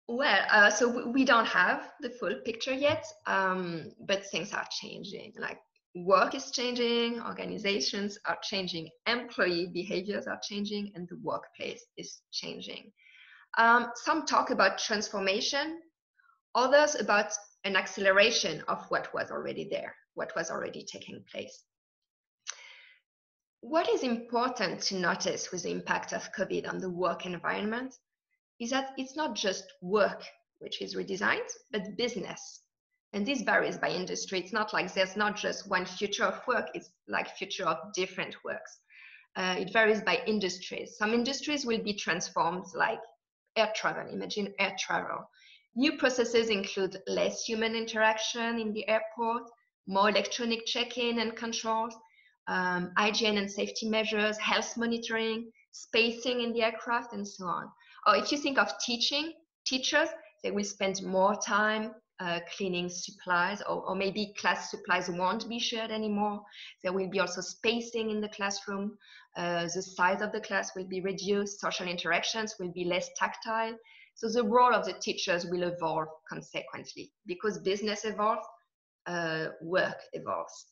So we don't have the full picture yet, but things are changing. Like work is changing, organizations are changing, employee behaviors are changing, and the workplace is changing. Some talk about transformation, others about an acceleration of what was already there, what was already taking place. What is important to notice with the impact of COVID on the work environment is that it's not just work which is redesigned, but business. And this varies by industry. It's not like there's not just one future of work, it's like future of different works. It varies by industries. Some industries will be transformed, like air travel. Imagine air travel. New processes include less human interaction in the airport, more electronic check-in and controls, hygiene and safety measures, health monitoring, spacing in the aircraft, and so on. Or if you think of teachers, they will spend more time cleaning supplies, or maybe class supplies won't be shared anymore. There will be also spacing in the classroom. The size of the class will be reduced. Social interactions will be less tactile. So the role of the teachers will evolve consequently. Because business evolves, work evolves.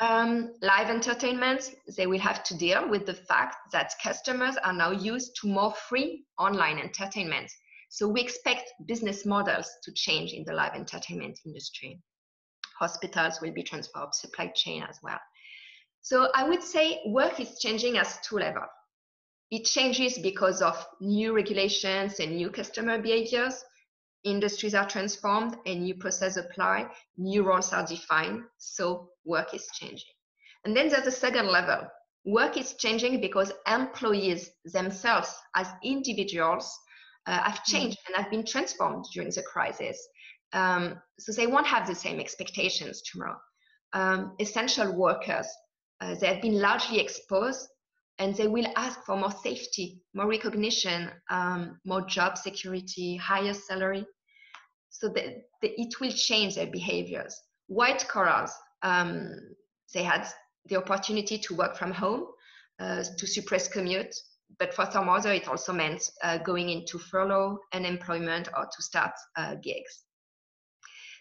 Live entertainment, they will have to deal with the fact that customers are now used to more free online entertainment. So we expect business models to change in the live entertainment industry. Hospitals will be transformed, supply chain as well. So I would say work is changing at two levels. It changes because of new regulations and new customer behaviors. Industries are transformed and new processes apply, new roles are defined, so work is changing. And then there's a second level. Work is changing because employees themselves as individuals have changed and have been transformed during the crisis. So they won't have the same expectations tomorrow. Essential workers, they have been largely exposed, and they will ask for more safety, more recognition, more job security, higher salary. So it will change their behaviors. White collars, they had the opportunity to work from home, to suppress commute, but for some others, it also meant going into furlough, unemployment, or to start gigs.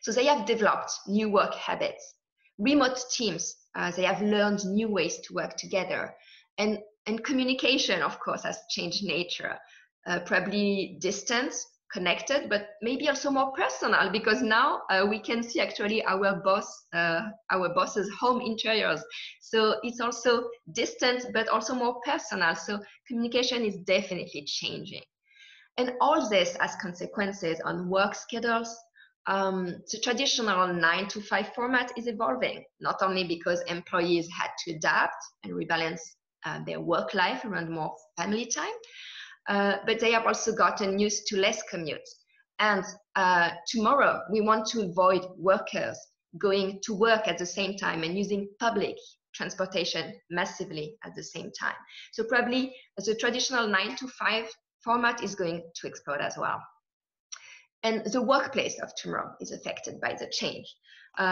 So they have developed new work habits. Remote teams, they have learned new ways to work together. And communication, of course, has changed nature. Probably distance, connected, but maybe also more personal, because now we can see actually our boss's home interiors. So it's also distant, but also more personal. So communication is definitely changing. And all this has consequences on work schedules. The traditional 9-to-5 format is evolving, not only because employees had to adapt and rebalance their work life around more family time, but they have also gotten used to less commutes. And tomorrow, we want to avoid workers going to work at the same time and using public transportation massively at the same time. So probably the traditional 9-to-5 format is going to explode as well. And the workplace of tomorrow is affected by the change.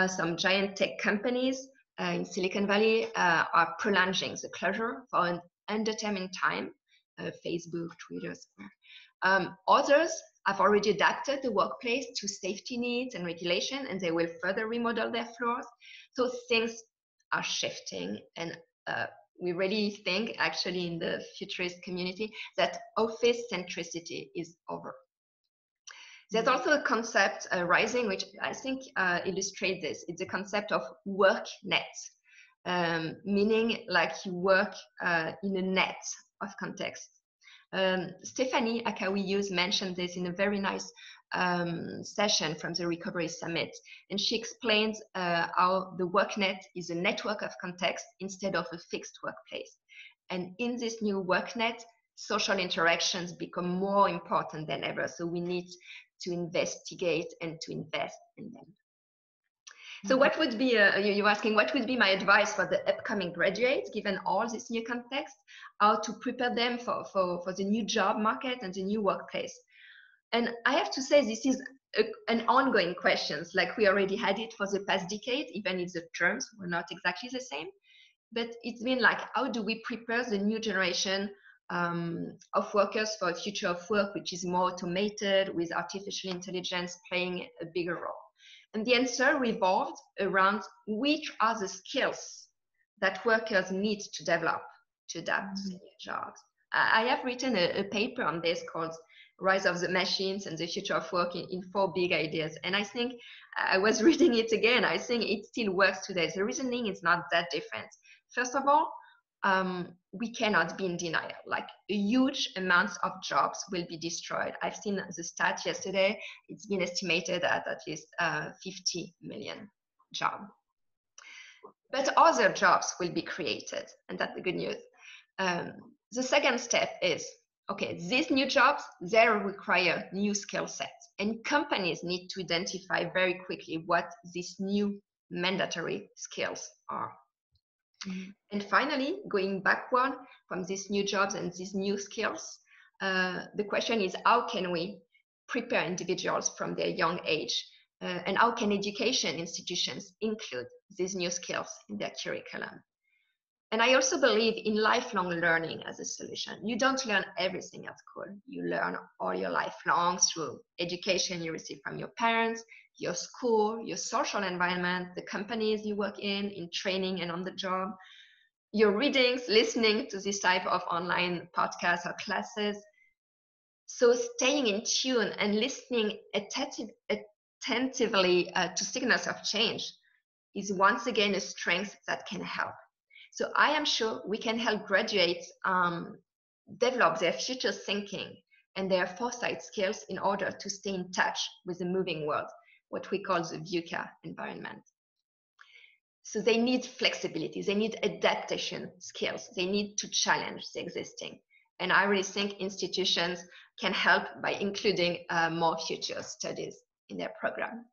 Some giant tech companies in Silicon Valley are prolonging the closure for an undetermined time. Facebook, Twitter. Others have already adapted the workplace to safety needs and regulation, and they will further remodel their floors. So things are shifting, and we really think, actually, in the futurist community, that office centricity is over. There's also a concept rising, which I think illustrates this. It's a concept of work net, meaning like you work in a net of context. Stephanie Akawi mentioned this in a very nice session from the Recovery Summit, and she explains how the WorkNet is a network of context instead of a fixed workplace. And in this new WorkNet, social interactions become more important than ever, so we need to investigate and to invest in them. So what would be, you're asking, what would be my advice for the upcoming graduates, given all this new context, how to prepare them for the new job market and the new workplace? And I have to say, this is an ongoing question, like we already had it for the past decade, even if the terms were not exactly the same. But it's been like, how do we prepare the new generation of workers for a future of work which is more automated, with artificial intelligence playing a bigger role? And the answer revolved around which are the skills that workers need to develop to adapt to new jobs. I have written a paper on this called Rise of the Machines and the Future of Work in 4 big ideas. And I think I was reading it again. I think it still works today. The reasoning is not that different. First of all, we cannot be in denial. Like, a huge amounts of jobs will be destroyed. I've seen the stat yesterday. It's been estimated at least 50 million jobs. But other jobs will be created, and that's the good news. The second step is, okay, these new jobs, they require new skill sets, and companies need to identify very quickly what these new mandatory skills are. And finally, going backward from these new jobs and these new skills, the question is, how can we prepare individuals from their young age? And how can education institutions include these new skills in their curriculum? And I also believe in lifelong learning as a solution. You don't learn everything at school. You learn all your life long through education you receive from your parents, your school, your social environment, the companies you work in training and on the job, your readings, listening to this type of online podcasts or classes. So staying in tune and listening attentively to signals of change is once again a strength that can help. So I am sure we can help graduates develop their future thinking and their foresight skills in order to stay in touch with the moving world, what we call the VUCA environment. So they need flexibility, they need adaptation skills, they need to challenge the existing. And I really think institutions can help by including more future studies in their program.